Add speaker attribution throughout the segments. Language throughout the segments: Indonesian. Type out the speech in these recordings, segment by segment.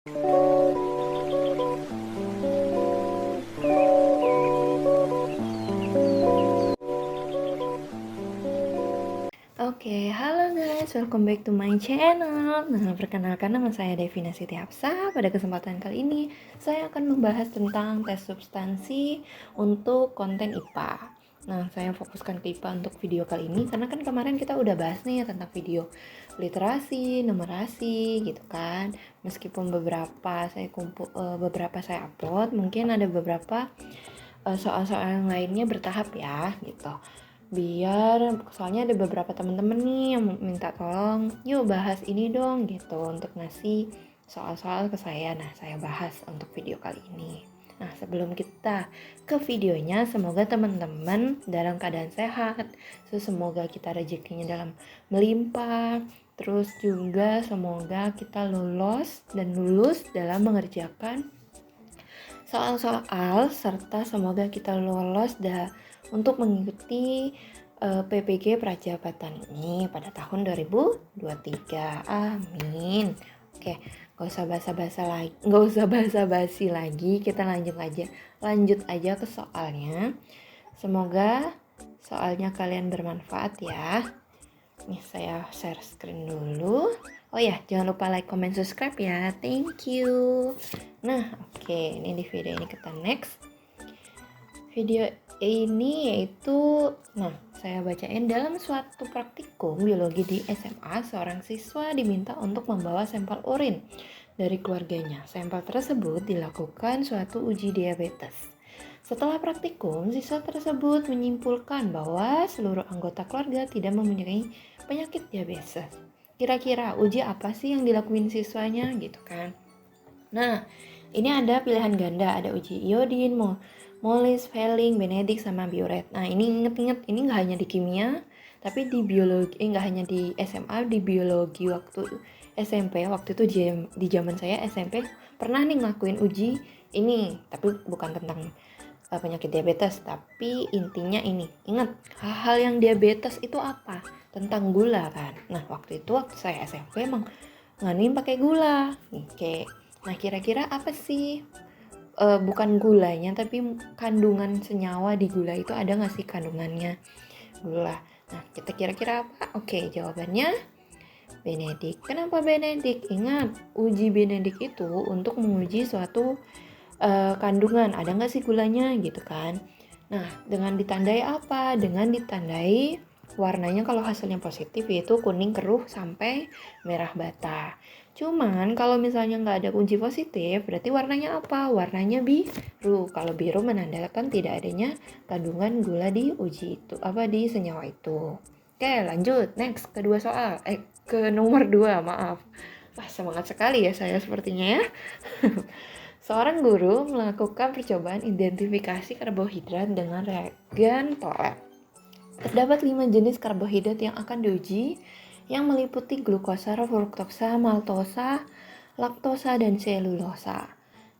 Speaker 1: Oke, halo guys, welcome back to my channel. Nah, perkenalkan nama saya Devina Siti Hapsah. Pada kesempatan kali ini, saya akan membahas tentang tes substansi untuk konten IPA. Nah, saya fokuskan ke IPA untuk video kali ini karena kan kemarin kita udah bahas nih tentang video literasi, numerasi gitu kan. Meskipun beberapa saya upload, mungkin ada beberapa soal-soal yang lainnya bertahap ya gitu. Biar soalnya ada beberapa temen-temen nih yang minta tolong yuk bahas ini dong gitu untuk ngasih soal-soal ke saya. Nah, saya bahas untuk video kali ini. Nah, sebelum kita ke videonya, semoga teman-teman dalam keadaan sehat, semoga kita rezekinya dalam melimpah, terus juga semoga kita lolos dan lulus dalam mengerjakan soal-soal, serta semoga kita lolos untuk mengikuti PPG Prajabatan ini pada tahun 2023. Amin. Oke, nggak usah basa-basi lagi, kita lanjut aja ke soalnya. Semoga soalnya kalian bermanfaat ya. Nih saya share screen dulu. Oh ya, jangan lupa like, comment, subscribe ya. Thank you. Nah, oke, ini di video ini kita next. Video ini yaitu, saya bacain dalam suatu praktikum biologi di SMA, seorang siswa diminta untuk membawa sampel urin dari keluarganya. Sampel tersebut dilakukan suatu uji diabetes. Setelah praktikum, siswa tersebut menyimpulkan bahwa seluruh anggota keluarga tidak mempunyai penyakit diabetes. Kira-kira uji apa sih yang dilakuin siswanya gitu kan? Nah, ini ada pilihan ganda, ada uji iodin, Molis, Felling, Benedict, sama Bioret. Nah, ini inget-inget, ini nggak hanya di kimia, tapi di biologi, nggak hanya di SMA, di biologi waktu SMP. Waktu itu di zaman saya SMP pernah nih ngelakuin uji ini, tapi bukan tentang penyakit diabetes, tapi intinya ini, ingat hal-hal yang diabetes itu apa? Tentang gula kan. Nah, waktu saya SMP emang nganin pakai gula. Oke. Nah, kira-kira apa sih? Bukan gulanya, tapi kandungan senyawa di gula itu ada nggak sih kandungannya gula? Nah, kita kira-kira apa? Oke, jawabannya Benedict. Kenapa Benedict? Ingat, uji Benedict itu untuk menguji suatu kandungan, ada nggak sih gulanya gitu kan. Nah, dengan ditandai apa? Dengan ditandai warnanya kalau hasilnya positif yaitu kuning keruh sampai merah bata. Cuman kalau misalnya nggak ada uji positif, berarti warnanya apa? Warnanya biru. Kalau biru menandakan tidak adanya kandungan gula di uji itu, di senyawa itu. Oke, lanjut. Next, ke nomor 2, maaf. Wah, semangat sekali ya saya sepertinya ya. Seorang guru melakukan percobaan identifikasi karbohidrat dengan reagen Tollett. Terdapat 5 jenis karbohidrat yang akan diuji, yang meliputi glukosa, fruktosa, maltosa, laktosa, dan selulosa.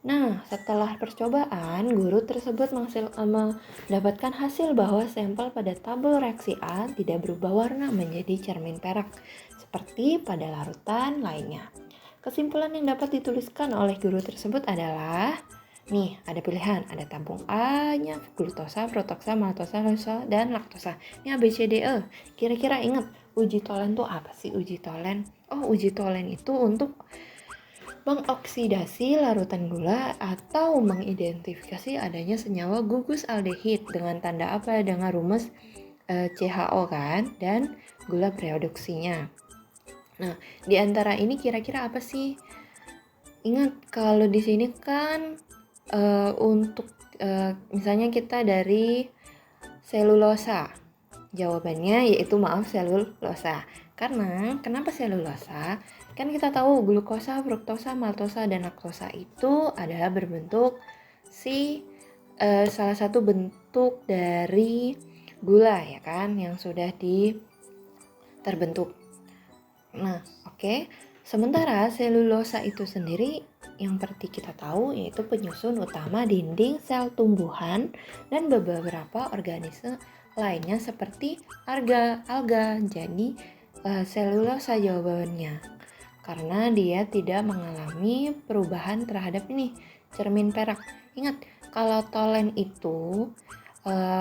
Speaker 1: Nah, setelah percobaan, guru tersebut mendapatkan hasil bahwa sampel pada tabel reaksi A tidak berubah warna menjadi cermin perak, seperti pada larutan lainnya. Kesimpulan yang dapat dituliskan oleh guru tersebut adalah, nih ada pilihan, ada tabung A-nya glukosa, fruktosa, maltosa, dan laktosa. Ini A, B, C, D, E. Kira-kira ingat, uji Tollett itu apa sih uji Tollett? Oh, uji Tollett itu untuk mengoksidasi larutan gula atau mengidentifikasi adanya senyawa gugus aldehid dengan tanda apa? Dengan rumus CHO kan, dan gula produksinya. Nah, di antara ini kira-kira apa sih? Ingat, kalau di sini kan untuk misalnya kita dari selulosa. Jawabannya yaitu selulosa. Karena kenapa selulosa? Kan kita tahu glukosa, fruktosa, maltosa, dan laktosa itu adalah berbentuk salah satu bentuk dari gula ya kan, yang sudah terbentuk. Nah, oke. Sementara selulosa itu sendiri yang seperti kita tahu yaitu penyusun utama dinding sel tumbuhan dan beberapa organisme lainnya seperti alga. Jadi selulosa jawabannya. karena dia tidak mengalami perubahan terhadap ini cermin perak. Ingat, kalau tolen itu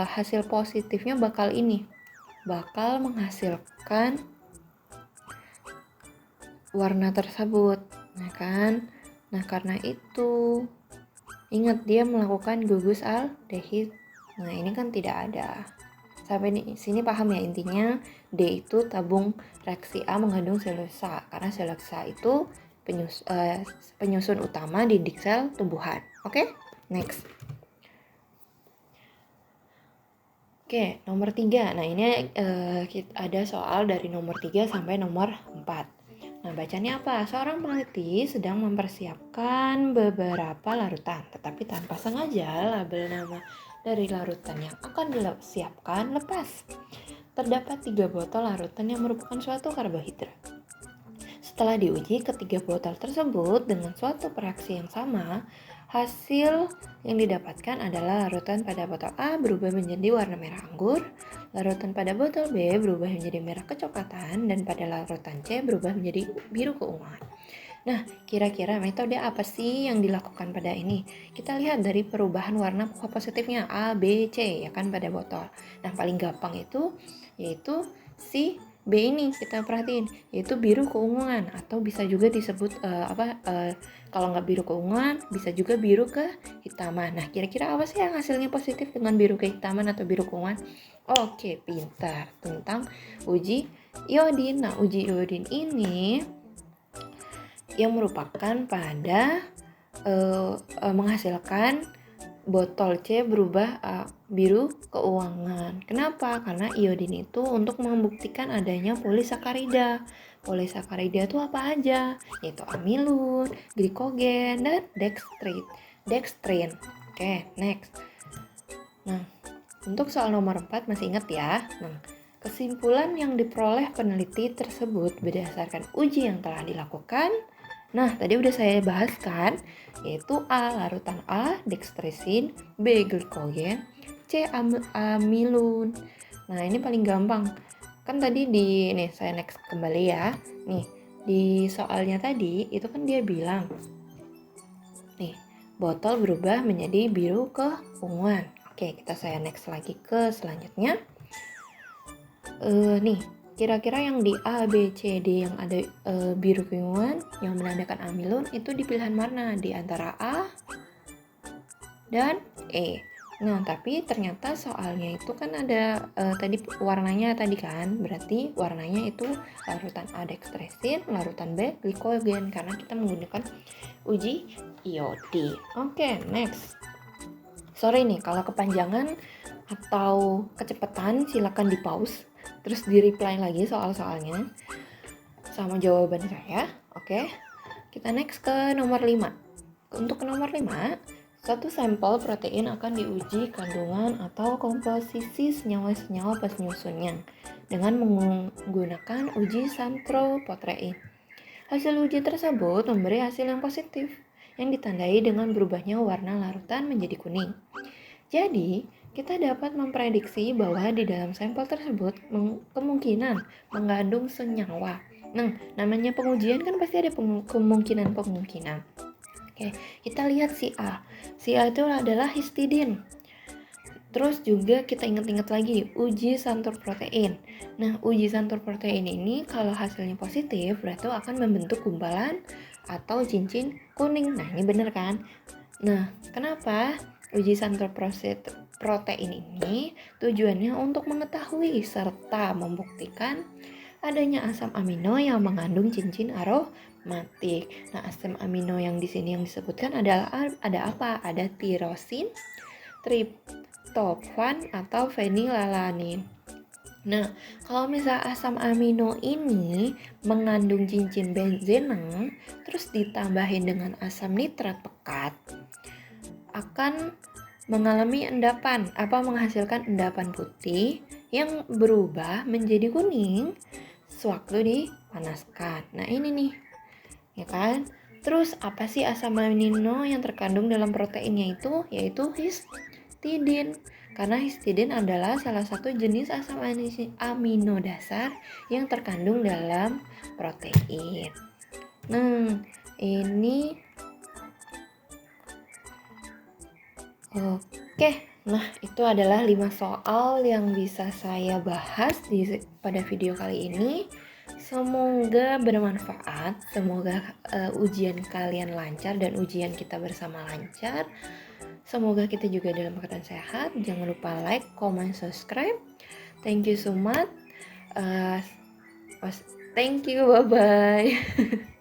Speaker 1: hasil positifnya bakal menghasilkan warna tersebut, nah kan. Nah karena itu ingat, dia melakukan gugus aldehid. Nah ini kan tidak ada. Sampai sini paham ya? Intinya D itu tabung reaksi A mengandung selulosa, karena selulosa itu penyusun utama di sel tumbuhan. Oke? Next. Oke, nomor 3. Nah ini ada soal dari nomor 3 sampai nomor 4. Nah, bacanya apa? Seorang peneliti sedang mempersiapkan beberapa larutan, tetapi tanpa sengaja label nama dari larutan yang akan disiapkan lepas. Terdapat 3 botol larutan yang merupakan suatu karbohidrat. Setelah diuji ketiga botol tersebut dengan suatu reaksi yang sama, hasil yang didapatkan adalah larutan pada botol A berubah menjadi warna merah anggur, larutan pada botol B berubah menjadi merah kecoklatan, dan pada larutan C berubah menjadi biru keunguan. Nah, kira-kira metode apa sih yang dilakukan pada ini? Kita lihat dari perubahan warna positifnya A, B, C ya kan pada botol. Nah, paling gampang itu yaitu si B ini kita perhatiin, yaitu biru keunguan, atau bisa juga disebut kalau nggak biru keunguan bisa juga biru kehitaman. Nah, kira-kira apa sih yang hasilnya positif dengan biru kehitaman atau biru keunguan? Oke, pintar. Tentang uji iodin. Nah, uji iodin ini yang merupakan pada menghasilkan botol C berubah biru keuangan. Kenapa? Karena iodin itu untuk membuktikan adanya polisakarida. Polisakarida itu apa aja? Yaitu amilun, glikogen, dan dextrin. Oke, next. Nah, untuk soal nomor 4 masih ingat ya? Nah, kesimpulan yang diperoleh peneliti tersebut berdasarkan uji yang telah dilakukan. Nah, tadi udah saya bahas kan, yaitu A, larutan A, dextrisin, B, glikogen, C, amilun. Nah, ini paling gampang. Kan tadi saya next kembali ya. Nih, di soalnya tadi, itu kan dia bilang, nih, botol berubah menjadi biru keunguan. Oke, saya next lagi ke selanjutnya. Nih, kira-kira yang di A, B, C, D yang ada biru keunguan yang menandakan amilun itu di pilihan mana? Di antara A dan E. Nah, tapi ternyata soalnya itu kan ada tadi warnanya tadi kan, berarti warnanya itu larutan A dextrisin, larutan B glikogen, karena kita menggunakan uji iodin. Oke, next. Sorry nih kalau kepanjangan atau kecepatan, silakan di pause terus di reply lagi soal-soalnya sama jawaban saya. Oke, kita next ke nomor 5. Untuk nomor 5, satu sampel protein akan diuji kandungan atau komposisi senyawa-senyawa penyusunnya dengan menggunakan uji santroprotein. Hasil uji tersebut memberi hasil yang positif yang ditandai dengan berubahnya warna larutan menjadi kuning. Jadi, kita dapat memprediksi bahwa di dalam sampel tersebut kemungkinan mengandung senyawa. Nah, namanya pengujian kan pasti ada kemungkinan. Oke, kita lihat si A. Si A itu adalah histidin. Terus juga kita ingat-ingat lagi uji santroprotein. Nah, uji santroprotein ini kalau hasilnya positif berarti akan membentuk gumpalan atau cincin kuning. Nah, ini benar kan? Nah, kenapa? Uji santroprotein ini tujuannya untuk mengetahui serta membuktikan adanya asam amino yang mengandung cincin aromatik. Nah, asam amino yang di sini yang disebutkan adalah ada apa? Ada tirosin, triptofan atau fenilalanin. Nah, kalau misalnya asam amino ini mengandung cincin benzena, terus ditambahin dengan asam nitrat pekat, akan mengalami menghasilkan endapan putih yang berubah menjadi kuning sewaktu dipanaskan. Nah, ini nih, ya kan? Terus apa sih asam amino yang terkandung dalam proteinnya itu? Yaitu histidin. Karena histidin adalah salah satu jenis asam amino dasar yang terkandung dalam protein. Nah, ini oke. Nah, itu adalah 5 soal yang bisa saya bahas pada video kali ini. Semoga bermanfaat, semoga ujian kalian lancar dan ujian kita bersama lancar. Semoga kita juga dalam keadaan sehat. Jangan lupa like, comment, subscribe. Thank you so much. Thank you, bye-bye.